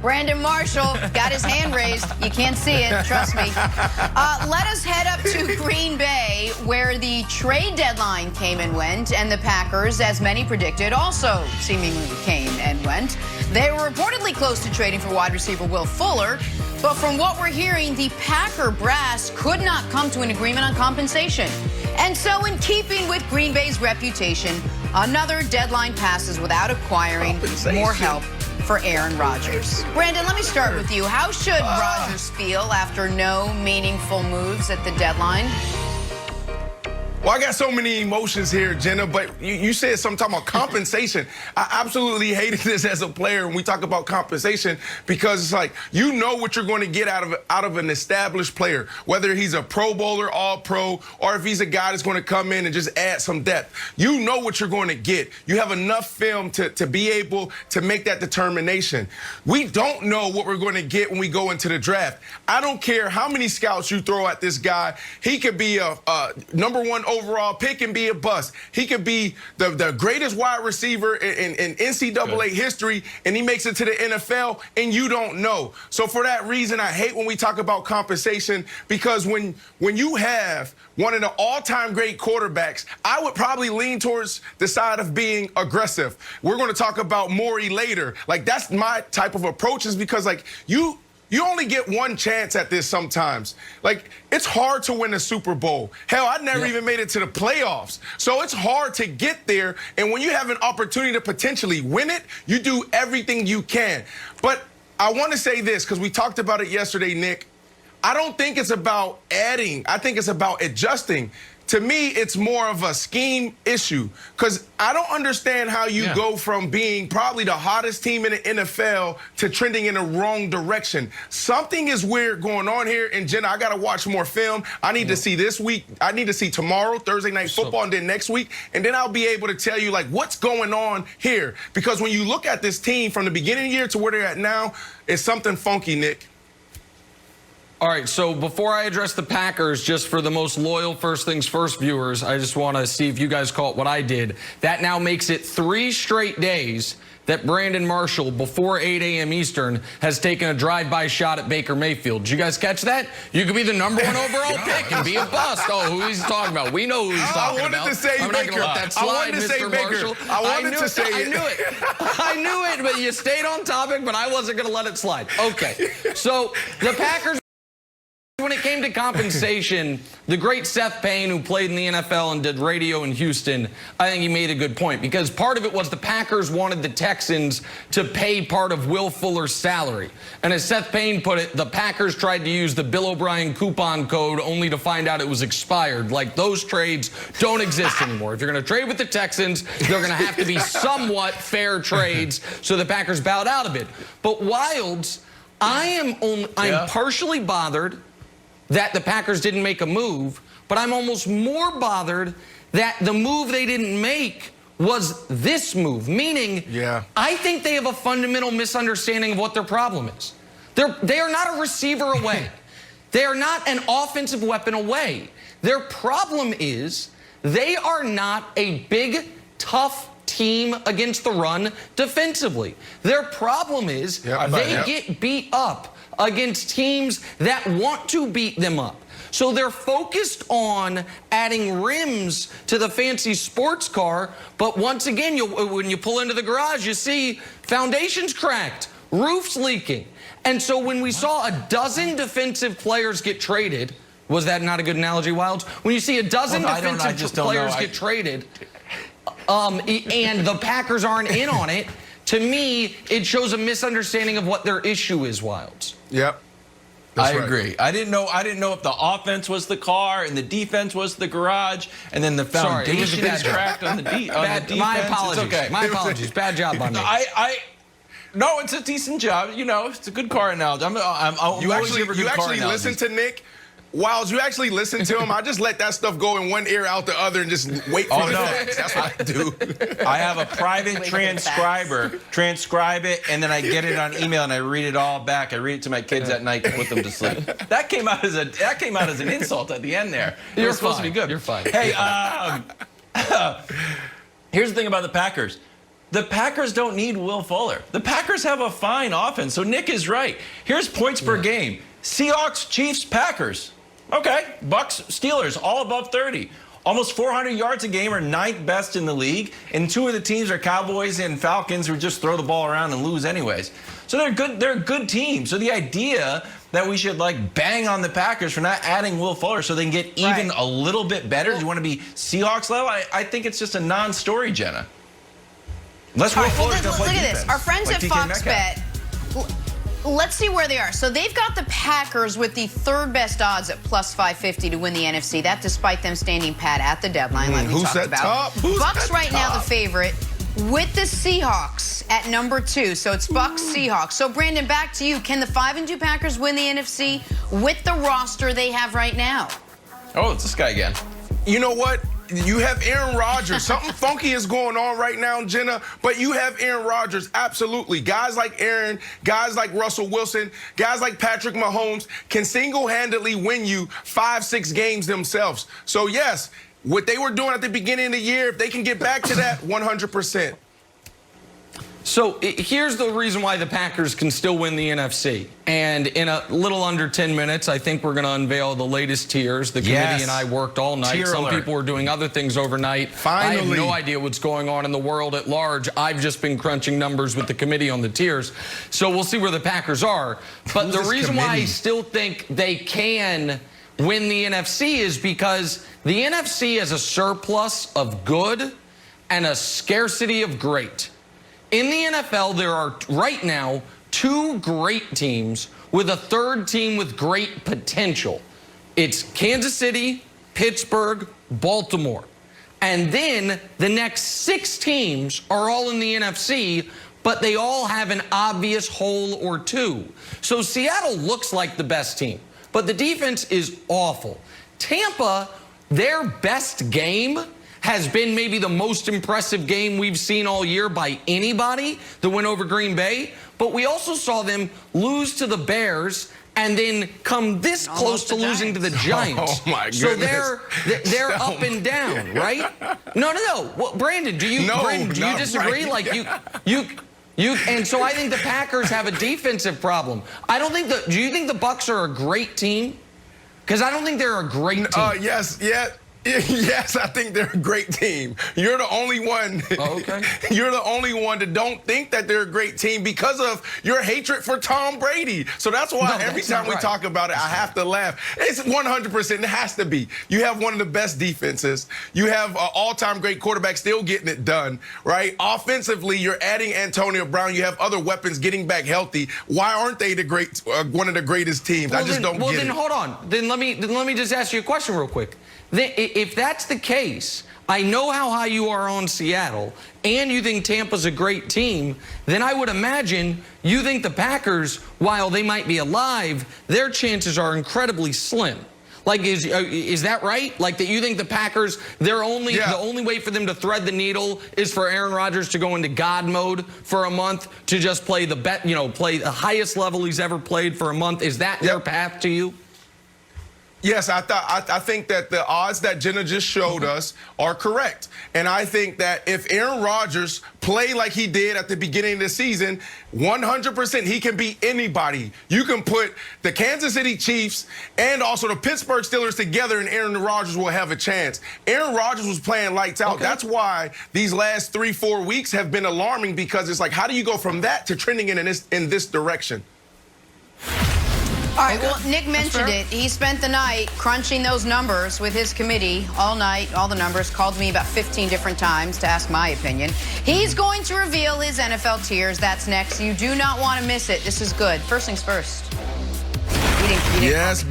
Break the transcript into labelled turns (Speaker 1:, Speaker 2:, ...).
Speaker 1: Brandon Marshall got his hand raised. You can't see it, trust me. Let us head up to Green Bay, where the trade deadline came and went, and the Packers, as many predicted, also seemingly came and went. They were reportedly close to trading for wide receiver Will Fuller, but from what we're hearing, the Packer brass could not come to an agreement on compensation. And so, in keeping with Green Bay's reputation, another deadline passes without acquiring more help for Aaron Rodgers. Brandon, let me start with you. How should Rodgers feel after no meaningful moves at the deadline?
Speaker 2: Well, I got so many emotions here, Jenna, but you said something about compensation. I absolutely hated this as a player when we talk about compensation, because it's like, you know what you're going to get out of an established player, whether he's a Pro Bowler, All-Pro, or if he's a guy that's going to come in and just add some depth. You know what you're going to get. You have enough film to be able to make that determination. We don't know what we're going to get when we go into the draft. I don't care how many scouts you throw at this guy. He could be a #1 overall pick and be a bust. He could be the greatest wide receiver in NCAA history, and he makes it to the NFL, and you don't know. So for that reason, I hate when we talk about compensation, because when you have one of the all-time great quarterbacks, I would probably lean towards the side of being aggressive. We're going to talk about Maury later. Like, that's my type of approach, is because, like, you only get one chance at this sometimes. Like, it's hard to win a Super Bowl. Hell, I never even made it to the playoffs. So it's hard to get there. And when you have an opportunity to potentially win it, you do everything you can. But I want to say this, because we talked about it yesterday, Nick. I don't think it's about adding. I think it's about adjusting. To me, it's more of a scheme issue, because I don't understand how you go from being probably the hottest team in the NFL to trending in the wrong direction. Something is weird going on here, and Jenna, I got to watch more film. I need to see this week. I need to see tomorrow, Thursday Night Football, and then next week, and then I'll be able to tell you, like, what's going on here. Because when you look at this team from the beginning of the year to where they're at now, it's something funky, Nick.
Speaker 3: All right, so before I address the Packers, just for the most loyal First Things First viewers, I just want to see if you guys caught what I did. That now makes it 3 straight days that Brandon Marshall, before 8 a.m. Eastern, has taken a drive-by shot at Baker Mayfield. Did you guys catch that? You could be the #1 overall pick and be a bust. Oh, who he's talking about? We know who he's talking about.
Speaker 2: I wanted to say
Speaker 3: I'm
Speaker 2: Baker.
Speaker 3: not going to let that slide,
Speaker 2: I wanted to say
Speaker 3: Mr.
Speaker 2: Baker.
Speaker 3: Marshall.
Speaker 2: I wanted to say it.
Speaker 3: I knew it. I knew it, but you stayed on topic, but I wasn't going to let it slide. Okay, so the Packers, when it came to compensation, the great Seth Payne, who played in the NFL and did radio in Houston, I think he made a good point, because part of it was the Packers wanted the Texans to pay part of Will Fuller's salary. And as Seth Payne put it, the Packers tried to use the Bill O'Brien coupon code only to find out it was expired. Like, those trades don't exist anymore. If you're going to trade with the Texans, they're going to have to be somewhat fair trades, so the Packers bowed out of it. But Wilds, I'm partially bothered that the Packers didn't make a move, but I'm almost more bothered that the move they didn't make was this move, meaning I think they have a fundamental misunderstanding of what their problem is. They are not a receiver away. They are not an offensive weapon away. Their problem is they are not a big, tough team against the run defensively. Their problem is they get beat up against teams that want to beat them up. So they're focused on adding rims to the fancy sports car, but once again, when you pull into the garage, you see foundations cracked, roofs leaking. And so when we saw a dozen defensive players get traded, was that not a good analogy, Wilds? When you see a dozen defensive players get traded, and the Packers aren't in on it, to me, it shows a misunderstanding of what their issue is, Wilds.
Speaker 2: Yep.
Speaker 4: I agree. I didn't know if the offense was the car and the defense was the garage, and then the foundation is cracked on the defense.
Speaker 3: My apologies.
Speaker 4: It's okay.
Speaker 3: My apologies. Bad job on me.
Speaker 4: No, it's a decent job. You know, it's a good car analogy.
Speaker 2: You actually listen to Nick? Wilds, you actually listen to him? I just let that stuff go in one ear out the other and just wait for the facts. That's what I do.
Speaker 4: I have a private transcriber, transcribe it, and then I get it on email and I read it all back. I read it to my kids at night to put them to sleep. That came out as an insult at the end there. It was supposed to be good.
Speaker 3: You're fine.
Speaker 4: Hey, here's the thing about the Packers. The Packers don't need Will Fuller. The Packers have a fine offense. So Nick is right. Here's points per game. Seahawks, Chiefs, Packers. Okay. Bucks, Steelers, all above 30. Almost 400 yards a game, are 9th best in the league. And 2 of the teams are Cowboys and Falcons, who just throw the ball around and lose anyways. So they're good. They're a good team. So the idea that we should like bang on the Packers for not adding Will Fuller so they can get even a little bit better. Do you want to be Seahawks level? I think it's just a non-story, Jenna. Unless Will Fuller's going to play defense.
Speaker 1: This. Our friends at Fox Bet, let's see where they are. So they've got the Packers with the 3rd best odds at plus 550 to win the NFC. That despite them standing pat at the deadline, like we talked about. Bucks right now the favorite with the Seahawks at number 2. So it's Bucks, Seahawks. So Brandon, back to you. Can the 5-2 Packers win the NFC with the roster they have right now?
Speaker 4: Oh, it's this guy again.
Speaker 2: You know what? You have Aaron Rodgers. Something funky is going on right now, Jenna, but you have Aaron Rodgers, absolutely. Guys like Aaron, guys like Russell Wilson, guys like Patrick Mahomes can single-handedly win you 5-6 games themselves. So, yes, what they were doing at the beginning of the year, if they can get back to that, 100%.
Speaker 3: So here's the reason why the Packers can still win the NFC. And in a little under 10 minutes, I think we're going to unveil the latest tiers. The committee and I worked all night.
Speaker 4: Tier
Speaker 3: Some
Speaker 4: alert.
Speaker 3: people were doing other things overnight.
Speaker 2: Finally.
Speaker 3: I have no idea what's going on in the world at large. I've just been crunching numbers with the committee on the tiers. So we'll see where the Packers are. But the reason why I still think they can win the NFC is because the NFC has a surplus of good and a scarcity of great. In the NFL, there are right now 2 great teams with a 3rd team with great potential. It's Kansas City, Pittsburgh, Baltimore. And then the next 6 teams are all in the NFC, but they all have an obvious hole or 2. So Seattle looks like the best team, but the defense is awful. Tampa, their best game has been maybe the most impressive game we've seen all year by anybody, the win over Green Bay. But we also saw them lose to the Bears and then come this close to losing to the Giants.
Speaker 2: Oh, my goodness.
Speaker 3: So they're up and down, right? No. Well, Brandon, do you disagree?
Speaker 2: Right.
Speaker 3: Like and so I think the Packers have a defensive problem. I don't think do you think the Bucks are a great team? Because I don't think they're a great team.
Speaker 2: Yes, I think they're a great team. You're the only one.
Speaker 3: Oh, okay.
Speaker 2: You're the only one that don't think that they're a great team because of your hatred for Tom Brady. So that's why every time we talk about it, I have to laugh. It's 100%. It has to be. You have one of the best defenses. You have an all-time great quarterback still getting it done, right? Offensively, you're adding Antonio Brown. You have other weapons getting back healthy. Why aren't they the great, one of the greatest teams? I just don't get it.
Speaker 3: Well, then hold on. Then let me just ask you a question real quick. If that's the case, I know how high you are on Seattle, and you think Tampa's a great team, then I would imagine you think the Packers, while they might be alive, their chances are incredibly slim. Like, is that right? Like, that you think the Packers, the only way for them to thread the needle is for Aaron Rodgers to go into God mode for a month, to just play play the highest level he's ever played for a month? Is that their path to you?
Speaker 2: Yes, I think that the odds that Jenna just showed us are correct. And I think that if Aaron Rodgers play like he did at the beginning of the season, 100% he can beat anybody. You can put the Kansas City Chiefs and also the Pittsburgh Steelers together and Aaron Rodgers will have a chance. Aaron Rodgers was playing lights out. Okay. That's why these last 3-4 weeks have been alarming, because it's like, how do you go from that to trending in this direction?
Speaker 1: All right, well, Nick mentioned it. He spent the night crunching those numbers with his committee all night, all the numbers, called me about 15 different times to ask my opinion. He's going to reveal his NFL tiers. That's next. You do not want to miss it. This is good. First things first. Yes.